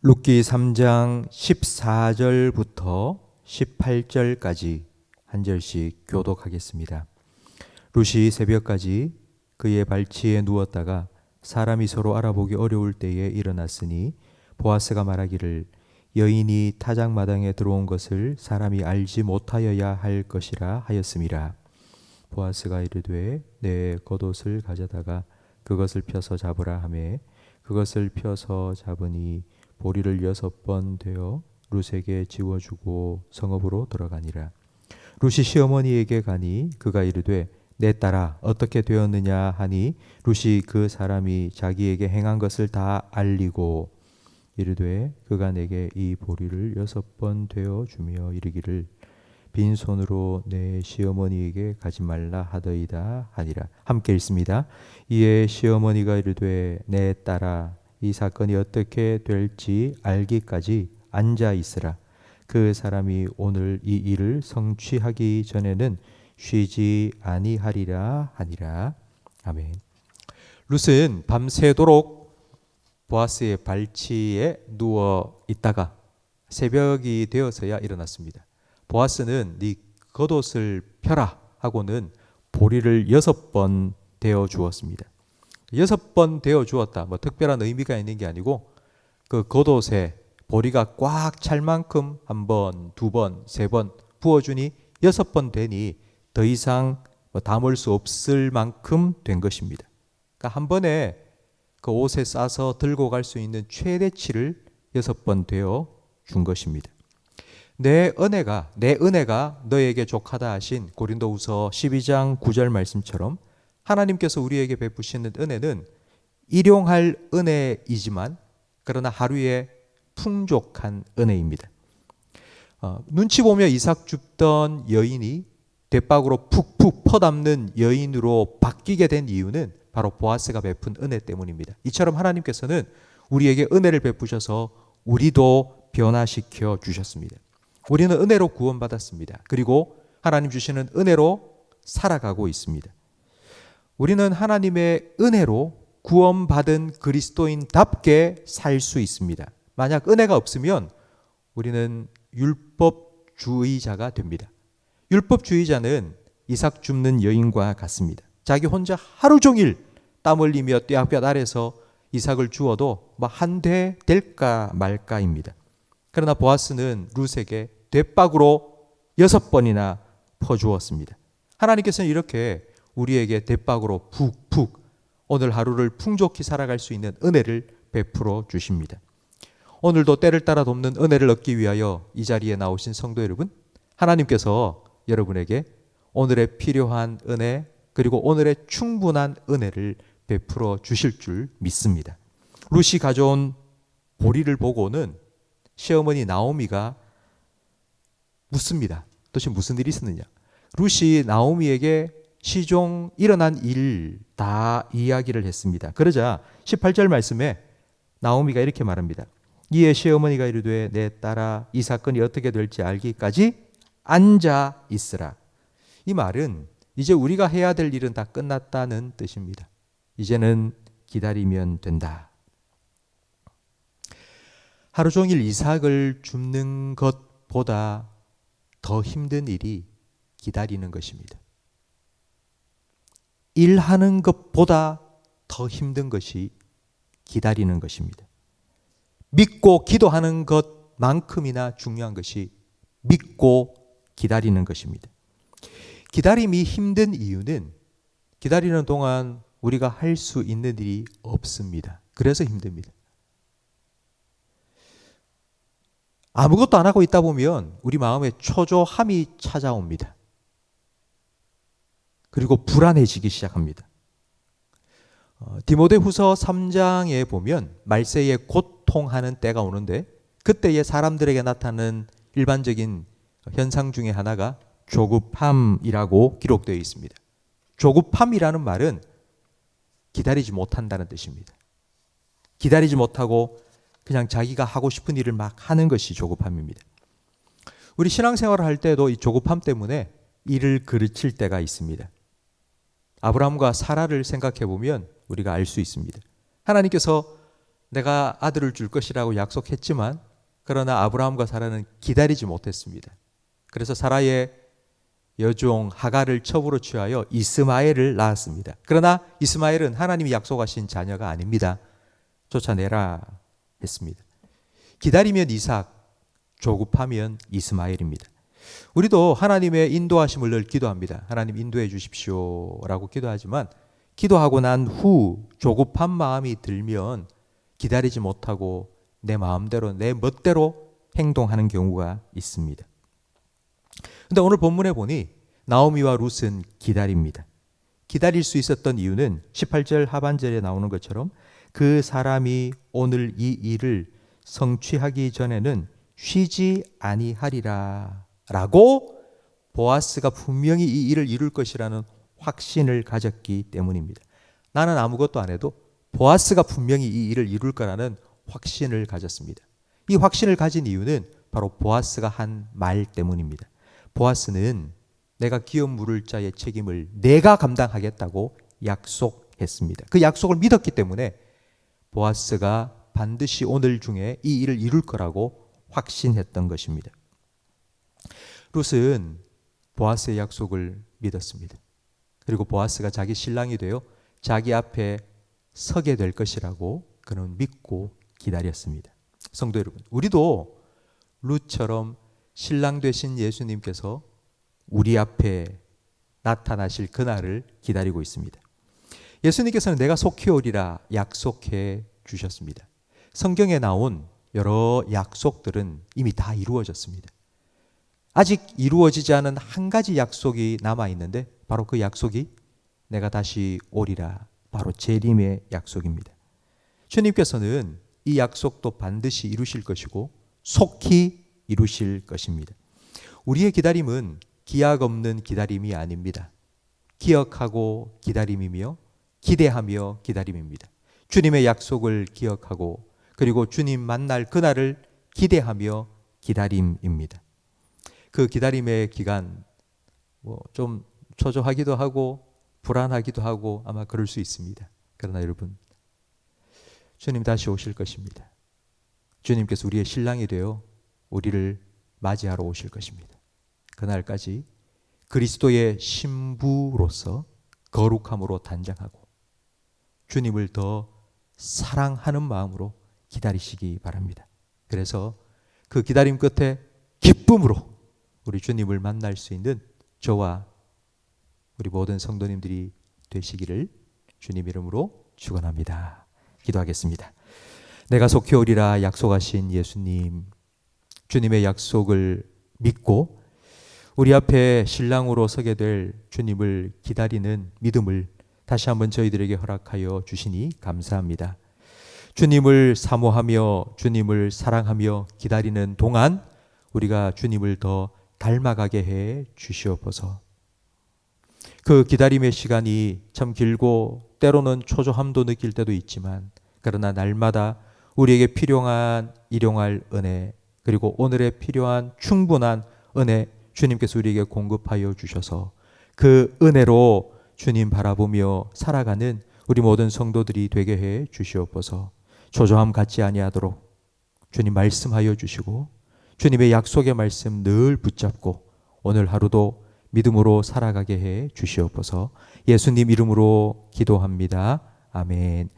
룻기 3장 14절부터 18절까지 한 절씩 교독하겠습니다. 룻이 새벽까지 그의 발치에 누웠다가 사람이 서로 알아보기 어려울 때에 일어났으니 보아스가 말하기를 여인이 타작마당에 들어온 것을 사람이 알지 못하여야 할 것이라 하였음이라. 보아스가 이르되 내 겉옷을 가져다가 그것을 펴서 잡으라 하매 그것을 펴서 잡으니 보리를 6번 되어 룻에게 지워주고 성읍으로 들어가니라. 룻이 시어머니에게 가니 그가 이르되 내 딸아 어떻게 되었느냐 하니 룻이 그 사람이 자기에게 행한 것을 다 알리고 이르되 그가 내게 이 보리를 6번 되어 주며 이르기를 빈손으로 내 시어머니에게 가지 말라 하더이다 하니라. 함께 읽습니다. 이에 시어머니가 이르되 내 딸아 이 사건이 어떻게 될지 알기까지 앉아 있으라. 그 사람이 오늘 이 일을 성취하기 전에는 쉬지 아니하리라 하니라. 아멘. 룻은 밤새도록 보아스의 발치에 누워 있다가 새벽이 되어서야 일어났습니다. 보아스는 네 겉옷을 펴라 하고는 보리를 6번 대어 주었습니다. 6번 대어 주었다. 뭐 특별한 의미가 있는 게 아니고 그 겉옷에 보리가 꽉 찰 만큼 1번, 2번, 3번 부어주니 6번 되니 더 이상 담을 수 없을 만큼 된 것입니다. 그러니까 한 번에 그 옷에 싸서 들고 갈 수 있는 최대치를 6번 되어 준 것입니다. 내 은혜가 너에게 족하다 하신 고린도후서 12장 9절 말씀처럼 하나님께서 우리에게 베푸시는 은혜는 일용할 은혜이지만 그러나 하루에 풍족한 은혜입니다. 눈치 보며 이삭 줍던 여인이 대박으로 푹푹 퍼담는 여인으로 바뀌게 된 이유는 바로 보아스가 베푼 은혜 때문입니다. 이처럼 하나님께서는 우리에게 은혜를 베푸셔서 우리도 변화시켜 주셨습니다. 우리는 은혜로 구원받았습니다. 그리고 하나님 주시는 은혜로 살아가고 있습니다. 우리는 하나님의 은혜로 구원받은 그리스도인답게 살 수 있습니다. 만약 은혜가 없으면 우리는 율법주의자가 됩니다. 율법주의자는 이삭 줍는 여인과 같습니다. 자기 혼자 하루 종일 땀 흘리며 뙤약볕 아래서 이삭을 주어도 한 대 될까 말까입니다. 그러나 보아스는 룻에게 대박으로 6번이나 퍼주었습니다. 하나님께서는 이렇게 우리에게 대박으로 푹푹 오늘 하루를 풍족히 살아갈 수 있는 은혜를 베풀어 주십니다. 오늘도 때를 따라 돕는 은혜를 얻기 위하여 이 자리에 나오신 성도 여러분, 하나님께서 여러분에게 오늘의 필요한 은혜 그리고 오늘의 충분한 은혜를 베풀어 주실 줄 믿습니다. 룻이 가져온 보리를 보고는 시어머니 나오미가 묻습니다. 도대체 무슨 일이 있었느냐? 룻이 나오미에게 시종 일어난 일 다 이야기를 했습니다. 그러자 18절 말씀에 나오미가 이렇게 말합니다. 이에 시어머니가 이르되 내 딸아 이 사건이 어떻게 될지 알기까지 앉아 있으라. 이 말은 이제 우리가 해야 될 일은 다 끝났다는 뜻입니다. 이제는 기다리면 된다. 하루 종일 이삭을 줍는 것보다 더 힘든 일이 기다리는 것입니다. 일하는 것보다 더 힘든 것이 기다리는 것입니다. 믿고 기도하는 것만큼이나 중요한 것이 믿고 기다리는 것입니다. 기다림이 힘든 이유는 기다리는 동안 우리가 할 수 있는 일이 없습니다. 그래서 힘듭니다. 아무것도 안 하고 있다 보면 우리 마음에 초조함이 찾아옵니다. 그리고 불안해지기 시작합니다. 디모데후서 3장에 보면 말세에 고통하는 때가 오는데 그때에 사람들에게 나타나는 일반적인 현상 중에 하나가 조급함이라고 기록되어 있습니다. 조급함이라는 말은 기다리지 못한다는 뜻입니다. 기다리지 못하고 그냥 자기가 하고 싶은 일을 막 하는 것이 조급함입니다. 우리 신앙생활을 할 때도 이 조급함 때문에 일을 그르칠 때가 있습니다. 아브라함과 사라를 생각해 보면 우리가 알 수 있습니다. 하나님께서 내가 아들을 줄 것이라고 약속했지만 그러나 아브라함과 사라는 기다리지 못했습니다. 그래서 사라의 여종 하갈을 첩으로 취하여 이스마엘을 낳았습니다. 그러나 이스마엘은 하나님이 약속하신 자녀가 아닙니다. 쫓아내라 했습니다. 기다리면 이삭, 조급하면 이스마엘입니다. 우리도 하나님의 인도하심을 늘 기도합니다. 하나님 인도해 주십시오라고 기도하지만 기도하고 난 후 조급한 마음이 들면 기다리지 못하고 내 마음대로 내 멋대로 행동하는 경우가 있습니다. 근데 오늘 본문에 보니 나오미와 룻은 기다립니다. 기다릴 수 있었던 이유는 18절 하반절에 나오는 것처럼 그 사람이 오늘 이 일을 성취하기 전에는 쉬지 아니하리라 라고 보아스가 분명히 이 일을 이룰 것이라는 확신을 가졌기 때문입니다. 나는 아무것도 안 해도 보아스가 분명히 이 일을 이룰 거라는 확신을 가졌습니다. 이 확신을 가진 이유는 바로 보아스가 한 말 때문입니다. 보아스는 내가 기업 물을 자의 책임을 내가 감당하겠다고 약속했습니다. 그 약속을 믿었기 때문에 보아스가 반드시 오늘 중에 이 일을 이룰 거라고 확신했던 것입니다. 룻은 보아스의 약속을 믿었습니다. 그리고 보아스가 자기 신랑이 되어 자기 앞에 서게 될 것이라고 그는 믿고 기다렸습니다. 성도 여러분, 우리도 룻처럼 신랑 되신 예수님께서 우리 앞에 나타나실 그날을 기다리고 있습니다. 예수님께서는 내가 속히 오리라 약속해 주셨습니다. 성경에 나온 여러 약속들은 이미 다 이루어졌습니다. 아직 이루어지지 않은 한 가지 약속이 남아 있는데 바로 그 약속이 내가 다시 오리라, 바로 재림의 약속입니다. 주님께서는 이 약속도 반드시 이루실 것이고 속히 이루실 것입니다. 우리의 기다림은 기약 없는 기다림이 아닙니다. 기억하고 기다림이며 기대하며 기다림입니다. 주님의 약속을 기억하고 그리고 주님 만날 그날을 기대하며 기다림입니다. 그 기다림의 기간 좀 초조하기도 하고 불안하기도 하고 아마 그럴 수 있습니다. 그러나 여러분, 주님 다시 오실 것입니다. 주님께서 우리의 신랑이 되어 우리를 맞이하러 오실 것입니다. 그날까지 그리스도의 신부로서 거룩함으로 단장하고 주님을 더 사랑하는 마음으로 기다리시기 바랍니다. 그래서 그 기다림 끝에 기쁨으로 우리 주님을 만날 수 있는 저와 우리 모든 성도님들이 되시기를 주님 이름으로 축원합니다. 기도하겠습니다. 내가 속히 오리라 약속하신 예수님, 주님의 약속을 믿고 우리 앞에 신랑으로 서게 될 주님을 기다리는 믿음을 다시 한번 저희들에게 허락하여 주시니 감사합니다. 주님을 사모하며 주님을 사랑하며 기다리는 동안 우리가 주님을 더 닮아가게 해 주시옵소서. 그 기다림의 시간이 참 길고 때로는 초조함도 느낄 때도 있지만 그러나 날마다 우리에게 필요한 일용할 은혜 그리고 오늘에 필요한 충분한 은혜 주님께서 우리에게 공급하여 주셔서 그 은혜로 주님 바라보며 살아가는 우리 모든 성도들이 되게 해 주시옵소서. 초조함 갖지 아니하도록 주님 말씀하여 주시고 주님의 약속의 말씀 늘 붙잡고 오늘 하루도 믿음으로 살아가게 해 주시옵소서. 예수님 이름으로 기도합니다. 아멘.